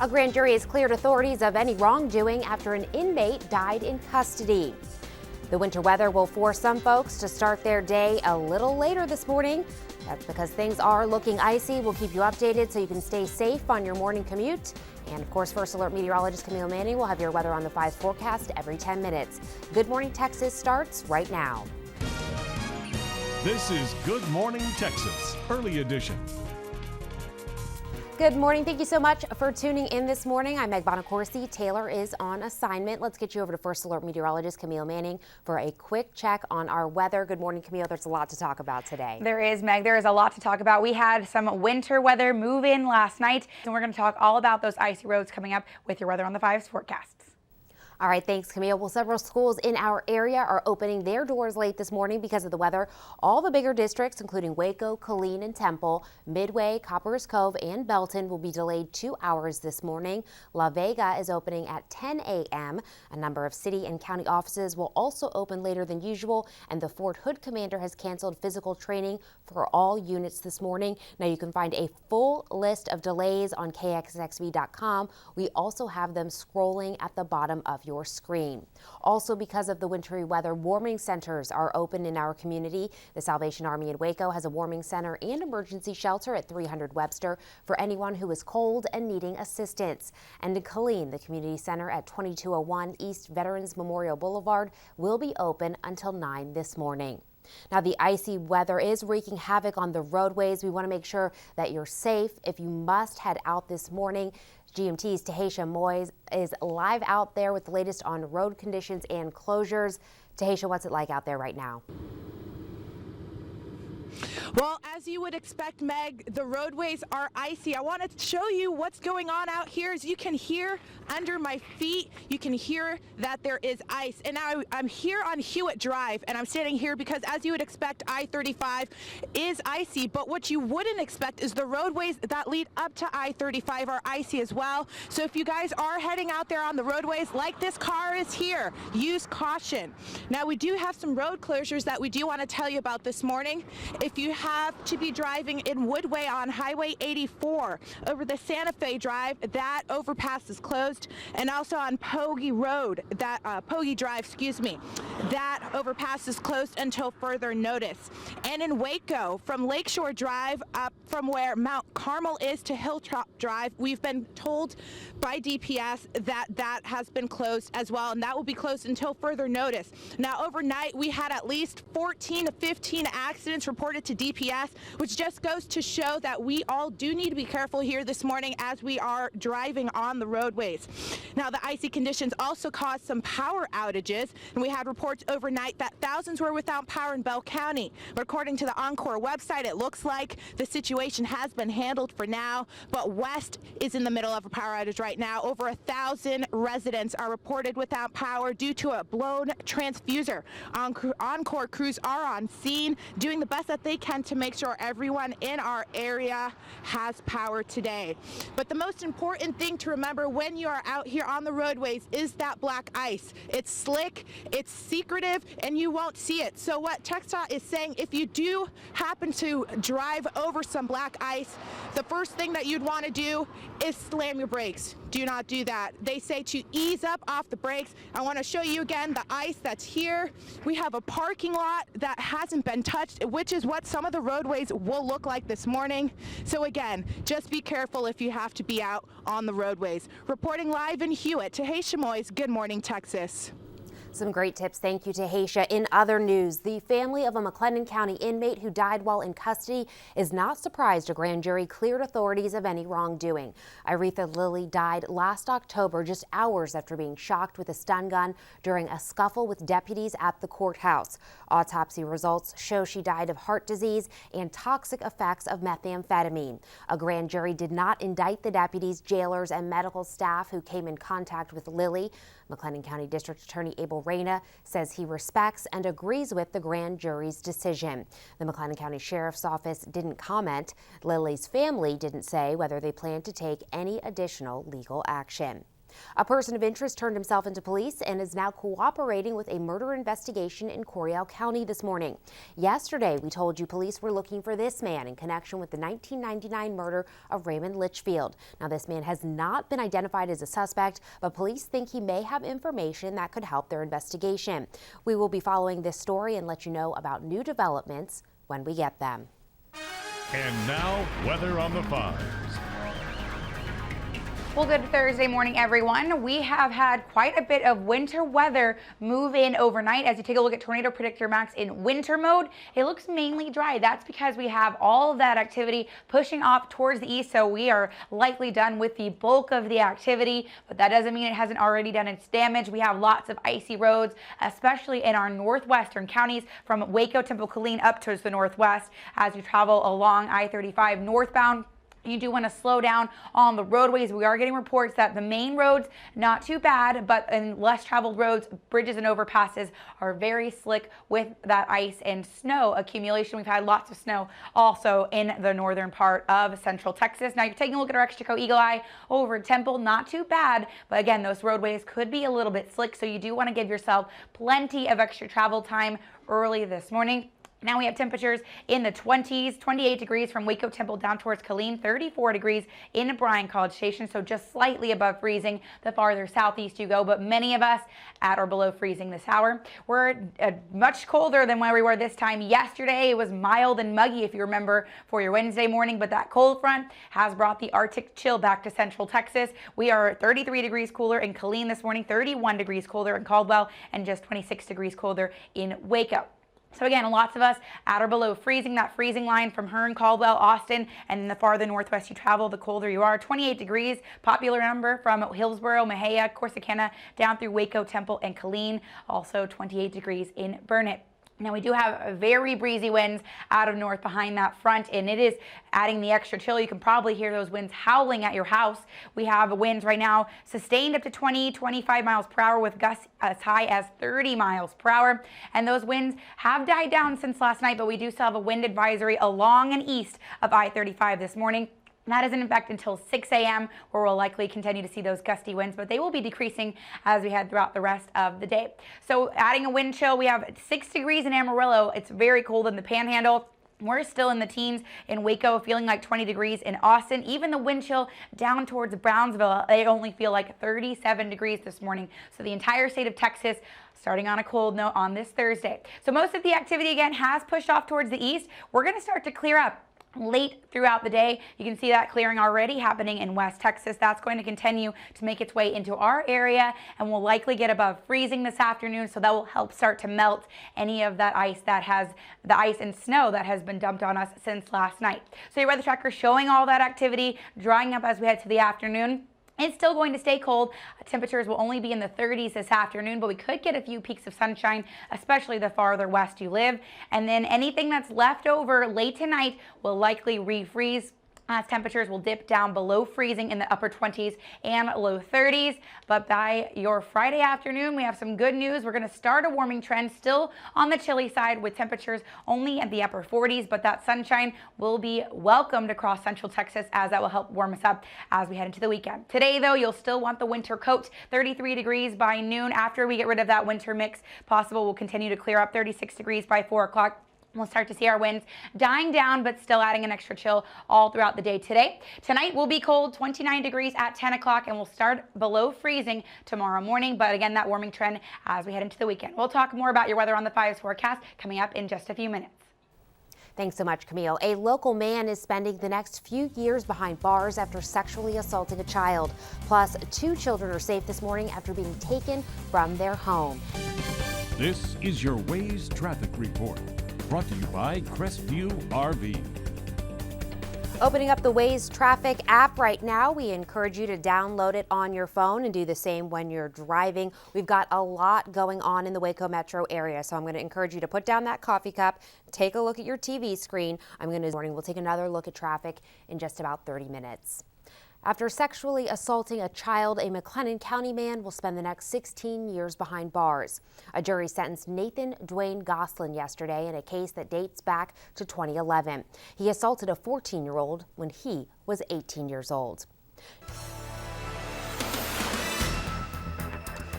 A grand jury has cleared authorities of any wrongdoing after an inmate died in custody. The winter weather will force some folks to start their day a little later this morning. That's because things are looking icy. We'll keep you updated so you can stay safe on your morning commute. And of course, First Alert meteorologist Camille Manning will have your weather on the 5 forecast every 10 minutes. Good Morning Texas starts right now. This is Good Morning Texas, early edition. Good morning. Thank you so much for tuning in this morning. I'm Meg Bonacorsi. Taylor is on assignment. Let's get you over to First Alert meteorologist Camille Manning for a quick check on our weather. Good morning, Camille. There's a lot to talk about today. There is, Meg. There is a lot to talk about. We had some winter weather move in last night, and we're going to talk all about those icy roads coming up with your weather on the 5's forecasts. All right, thanks, Camille. Well, several schools in our area are opening their doors late this morning because of the weather. All the bigger districts, including Waco, Killeen, and Temple, Midway, Copperas Cove, and Belton, will be delayed 2 hours this morning. La Vega is opening at 10 a.m. A number of city and county offices will also open later than usual, and the Fort Hood commander has canceled physical training for all units this morning. Now, you can find a full list of delays on kxxv.com. We also have them scrolling at the bottom of your screen. Also, because of the wintry weather, warming centers are open in our community. The Salvation Army in Waco has a warming center and emergency shelter at 300 Webster for anyone who is cold and needing assistance. And in Killeen, the community center at 2201 East Veterans Memorial Boulevard will be open until 9 this morning. Now, the icy weather is wreaking havoc on the roadways. We want to make sure that you're safe. If you must head out this morning, GMT's Tahisha Moyes is live out there with the latest on road conditions and closures. Tahisha, what's it like out there right now? Well, as you would expect, Meg, the roadways are icy. I want to show you what's going on out here. As you can hear under my feet, you can hear that there is ice. And now I'm here on Hewitt Drive, and I'm standing here because, as you would expect, I-35 is icy. But what you wouldn't expect is the roadways that lead up to I-35 are icy as well. So if you guys are heading out there on the roadways like this car is here, use caution. Now, we do have some road closures that we do want to tell you about this morning. If you have to be driving in Woodway on Highway 84 over the Santa Fe Drive, that overpass is closed, and also on Pogee Road, Pogee Drive, excuse me, that overpass is closed until further notice. And in Waco, from Lakeshore Drive up from where Mount Carmel is to Hilltop Drive, we've been told by DPS that that has been closed as well, and that will be closed until further notice. Now, overnight, we had at least 14 to 15 accidents reported to DPS, which just goes to show that we all do need to be careful here this morning as we are driving on the roadways. Now, the icy conditions also caused some power outages, and we had reports overnight that thousands were without power in Bell County. But according to the Encore website, it looks like the situation has been handled for now, but West is in the middle of a power outage right now. Over 1,000 residents are reported without power due to a blown transfuser. Encore crews are on scene doing the best that they can to make sure everyone in our area has power today. But the most important thing to remember when you are out here on the roadways is that black ice. It's slick, it's secretive, and you won't see it. So what TxDOT is saying, if you do happen to drive over some black ice, the first thing that you'd want to do is slam your brakes. Do not do that. They say to ease up off the brakes. I want to show you again the ice that's here. We have a parking lot that hasn't been touched, which is what some of the roadways will look like this morning. So again, just be careful if you have to be out on the roadways. Reporting live in Hewitt, Tahisha Moyes, Good Morning Texas. Some great tips. Thank you, Tahisha. In other news, the family of a McLennan County inmate who died while in custody is not surprised a grand jury cleared authorities of any wrongdoing. Aretha Lilly died last October, just hours after being shocked with a stun gun during a scuffle with deputies at the courthouse. Autopsy results show she died of heart disease and toxic effects of methamphetamine. A grand jury did not indict the deputies, jailers, and medical staff who came in contact with Lilly. McLennan County District Attorney Abel Reyna says he respects and agrees with the grand jury's decision. The McLennan County Sheriff's Office didn't comment. Lilly's family didn't say whether they plan to take any additional legal action. A person of interest turned himself into police and is now cooperating with a murder investigation in Coryell County this morning. Yesterday, we told you police were looking for this man in connection with the 1999 murder of Raymond Litchfield. Now, this man has not been identified as a suspect, but police think he may have information that could help their investigation. We will be following this story and let you know about new developments when we get them. And now, weather on the 5s. Well, good Thursday morning, everyone. We have had quite a bit of winter weather move in overnight. As you take a look at Tornado Predictor Max in winter mode, it looks mainly dry. That's because we have all of that activity pushing off towards the east, so we are likely done with the bulk of the activity, but that doesn't mean it hasn't already done its damage. We have lots of icy roads, especially in our northwestern counties from Waco, Temple, Killeen up towards the northwest. As you travel along I-35 northbound, you do want to slow down on the roadways. We are getting reports that the main roads, not too bad, but in less traveled roads, bridges and overpasses are very slick with that ice and snow accumulation. We've had lots of snow also in the northern part of central Texas. Now you're taking a look at our Extraco Eagle Eye over Temple, not too bad, but again, those roadways could be a little bit slick, so you do want to give yourself plenty of extra travel time early this morning. Now we have temperatures in the 20s, 28 degrees from Waco Temple down towards Killeen, 34 degrees in Bryan College Station, so just slightly above freezing the farther southeast you go, but many of us at or below freezing this hour. We're much colder than where we were this time yesterday. It was mild and muggy, if you remember, for your Wednesday morning, but that cold front has brought the Arctic chill back to central Texas. We are 33 degrees cooler in Killeen this morning, 31 degrees colder in Caldwell, and just 26 degrees colder in Waco. So again, lots of us at or below freezing, that freezing line from Hearn, Caldwell, Austin, and the farther northwest you travel, the colder you are. 28 degrees, popular number from Hillsboro, Mejia, Corsicana, down through Waco, Temple, and Killeen. Also 28 degrees in Burnett. Now we do have very breezy winds out of north behind that front, and it is adding the extra chill. You can probably hear those winds howling at your house. We have winds right now sustained up to 20, 25 miles per hour with gusts as high as 30 miles per hour. And those winds have died down since last night, but we do still have a wind advisory along and east of I-35 this morning. That isn't in effect until 6 a.m. where we'll likely continue to see those gusty winds, but they will be decreasing as we head throughout the rest of the day. So adding a wind chill, we have 6 degrees in Amarillo. It's very cold in the Panhandle. We're still in the teens in Waco, feeling like 20 degrees in Austin. Even the wind chill down towards Brownsville, they only feel like 37 degrees this morning. So the entire state of Texas starting on a cold note on this Thursday. So most of the activity again has pushed off towards the east. We're going to start to clear up late throughout the day. You can see that clearing already happening in West Texas. That's going to continue to make its way into our area and will likely get above freezing this afternoon, so that will help start to melt any of that ice the ice and snow that has been dumped on us since last night. So your weather tracker showing all that activity drying up as we head to the afternoon. It's still going to stay cold. Temperatures will only be in the 30s this afternoon, but we could get a few peaks of sunshine, especially the farther west you live. And then anything that's left over late tonight will likely refreeze, as temperatures will dip down below freezing in the upper 20s and low 30s. But by your Friday afternoon, we have some good news. We're going to start a warming trend, still on the chilly side with temperatures only at the upper 40s, but that sunshine will be welcomed across central Texas, as that will help warm us up as we head into the weekend. Today, though, you'll still want the winter coat. 33 degrees by noon. After we get rid of that winter mix, possible will continue to clear up. 36 degrees by 4 o'clock. We'll start to see our winds dying down, but still adding an extra chill all throughout the day today. Tonight will be cold, 29 degrees at 10 o'clock, and we'll start below freezing tomorrow morning. But again, that warming trend as we head into the weekend. We'll talk more about your weather on the 5s forecast coming up in just a few minutes. Thanks so much, Camille. A local man is spending the next few years behind bars after sexually assaulting a child. Plus, 2 children are safe this morning after being taken from their home. This is your Waze traffic report, brought to you by Crestview RV. Opening up the Waze traffic app right now. We encourage you to download it on your phone and do the same when you're driving. We've got a lot going on in the Waco metro area, so I'm going to encourage you to put down that coffee cup, take a look at your TV screen. We'll take another look at traffic in just about 30 minutes. After sexually assaulting a child, a McLennan County man will spend the next 16 years behind bars. A jury sentenced Nathan Dwayne Goslin yesterday in a case that dates back to 2011. He assaulted a 14-year-old when he was 18 years old.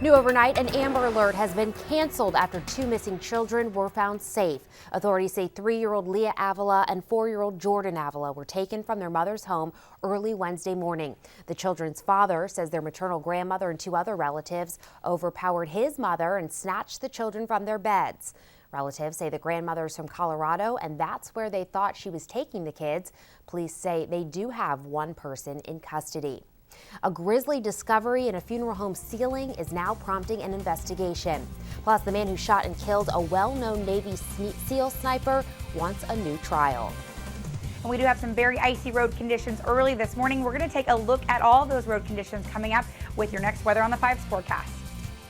New overnight, an Amber Alert has been canceled after 2 missing children were found safe. Authorities say 3-year-old Leah Avila and 4-year-old Jordan Avila were taken from their mother's home early Wednesday morning. The children's father says their maternal grandmother and 2 other relatives overpowered his mother and snatched the children from their beds. Relatives say the grandmother is from Colorado, and that's where they thought she was taking the kids. Police say they do have 1 person in custody. A grisly discovery in a funeral home ceiling is now prompting an investigation. Plus, the man who shot and killed a well-known Navy SEAL sniper wants a new trial. And we do have some very icy road conditions early this morning. We're going to take a look at all those road conditions coming up with your next Weather on the 5's forecast.